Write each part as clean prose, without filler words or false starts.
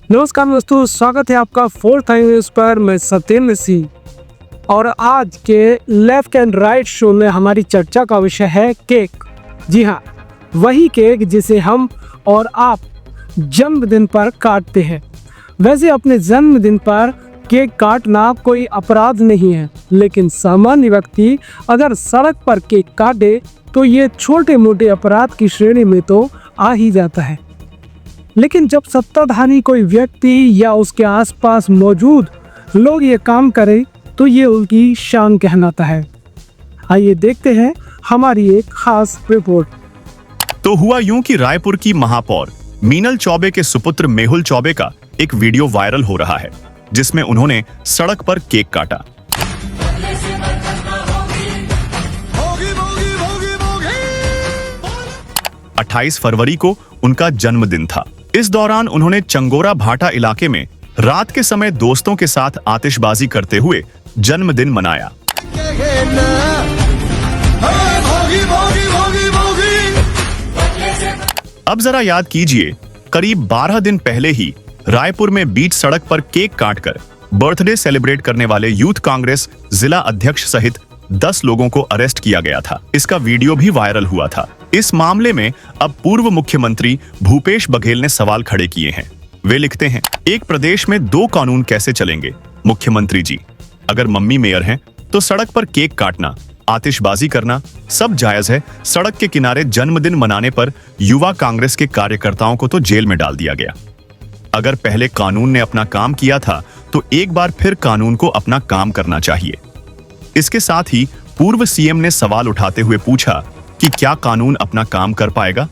नमस्कार दोस्तों, स्वागत है आपका फोर्थ आई न्यूज़ पर। मैं सत्येंद्र सिंह और आज के लेफ्ट एंड राइट शो में हमारी चर्चा का विषय है केक। जी हाँ, वही केक जिसे हम और आप जन्मदिन पर काटते हैं। वैसे अपने जन्मदिन पर केक काटना कोई अपराध नहीं है, लेकिन सामान्य व्यक्ति अगर सड़क पर केक काटे तो ये छोटे मोटे अपराध की श्रेणी में तो आ ही जाता है। लेकिन जब सत्ताधारी कोई व्यक्ति या उसके आसपास मौजूद लोग ये काम करें तो ये उनकी शान कहलाता है। आइए देखते हैं हमारी एक खास रिपोर्ट। तो हुआ यूं कि रायपुर की महापौर मीनल चौबे के सुपुत्र मेहुल चौबे का एक वीडियो वायरल हो रहा है, जिसमें उन्होंने सड़क पर केक काटा। 28 फरवरी को उनका जन्मदिन था। इस दौरान उन्होंने चंगोरा भाटा इलाके में रात के समय दोस्तों के साथ आतिशबाजी करते हुए जन्मदिन मनाया। अब जरा याद कीजिए, करीब 12 दिन पहले ही रायपुर में बीच सड़क पर केक काटकर बर्थडे सेलिब्रेट करने वाले यूथ कांग्रेस जिला अध्यक्ष सहित 10 लोगों को अरेस्ट किया गया था। इसका वीडियो भी वायरल हुआ था। इस मामले में अब पूर्व मुख्यमंत्री भूपेश बघेल ने सवाल खड़े किए हैं। वे लिखते हैं, एक प्रदेश में 2 कानून कैसे चलेंगे? मुख्यमंत्री जी, अगर मम्मी मेयर हैं तो सड़क पर केक काटना, आतिशबाजी करना सब जायज है। सड़क के किनारे जन्मदिन मनाने पर युवा कांग्रेस के कार्यकर्ताओं को तो जेल में डाल दिया गया। अगर पहले कानून ने अपना काम किया था तो एक बार फिर कानून को अपना काम करना चाहिए। इसके साथ ही पूर्व सीएम ने सवाल उठाते हुए पूछा कि क्या कानून अपना काम कर पाएगा?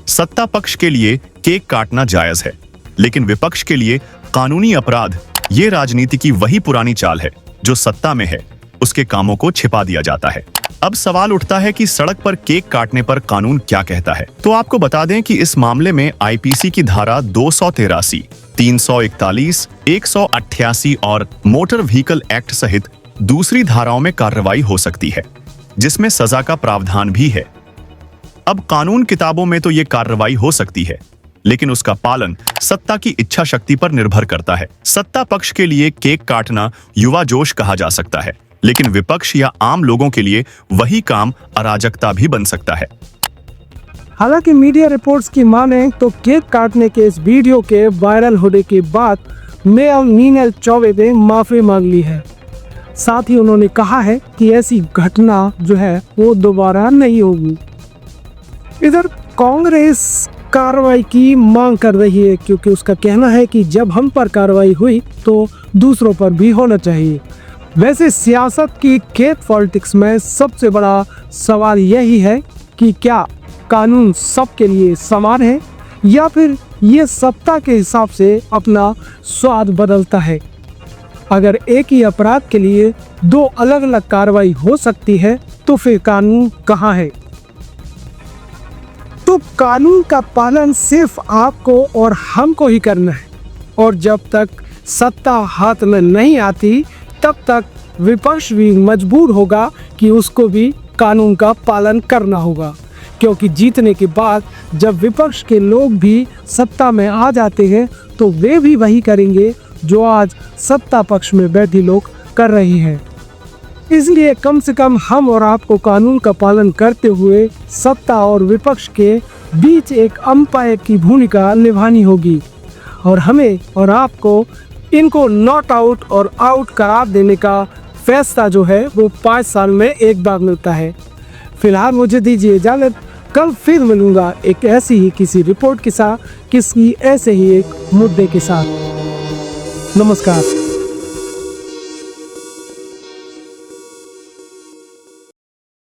सत्ता पक्ष के लिए केक काटना जायज है, लेकिन विपक्ष के लिए कानूनी अपराध। ये राजनीति की वही पुरानी चाल है, जो सत्ता में है उसके कामों को छिपा दिया जाता है। अब सवाल उठता है कि सड़क पर केक काटने पर कानून क्या कहता है। तो आपको बता दें कि इस मामले में आईपीसी की धारा 283, 341, 188 और मोटर व्हीकल एक्ट सहित दूसरी धाराओं में कार्रवाई हो सकती है, जिसमें सजा का प्रावधान भी है। अब कानून किताबों में तो ये कार्रवाई हो सकती है, लेकिन उसका पालन सत्ता की इच्छा शक्ति पर निर्भर करता है। सत्ता पक्ष के लिए केक काटना युवा जोश कहा जा सकता है, लेकिन विपक्ष या आम लोगों के लिए वही काम अराजकता भी बन सकता है। हालांकि मीडिया रिपोर्ट्स की माने तो केक काटने के इस वीडियो के वायरल होने के बाद मेयर मीनल चौबे ने माफी मांग ली है। साथ ही उन्होंने कहा है कि ऐसी घटना जो है वो दोबारा नहीं होगी। इधर कांग्रेस कार्रवाई की मांग कर रही है, क्योंकि उसका कहना है कि जब हम पर कार्रवाई हुई तो दूसरों पर भी होना चाहिए। वैसे सियासत की केक पॉलिटिक्स में सबसे बड़ा सवाल यही है कि क्या कानून सबके लिए समान है या फिर ये सत्ता के हिसाब से अपना स्वाद बदलता है। अगर एक ही अपराध के लिए 2 अलग अलग कार्रवाई हो सकती है तो फिर कानून कहाँ है? तो कानून का पालन सिर्फ आपको और हमको ही करना है, और जब तक सत्ता हाथ में नहीं आती तब तक विपक्ष भी मजबूर होगा कि उसको भी कानून का पालन करना होगा। क्योंकि जीतने के बाद जब विपक्ष के लोग भी सत्ता में आ जाते हैं तो वे भी वही करेंगे जो आज सत्ता पक्ष में बैठे लोग कर रहे हैं। इसलिए कम से कम हम और आपको कानून का पालन करते हुए सत्ता और विपक्ष के बीच एक अंपायर की भूमिका निभानी होगी, और हमें और आपको इनको नॉट आउट और आउट करार देने का फैसला जो है वो 5 साल में एक बार मिलता है। फिलहाल मुझे दीजिए इजाजत। कल फिर मिलूंगा एक ऐसी ही किसी रिपोर्ट के साथ, किसी ऐसे ही एक मुद्दे के साथ। नमस्कार।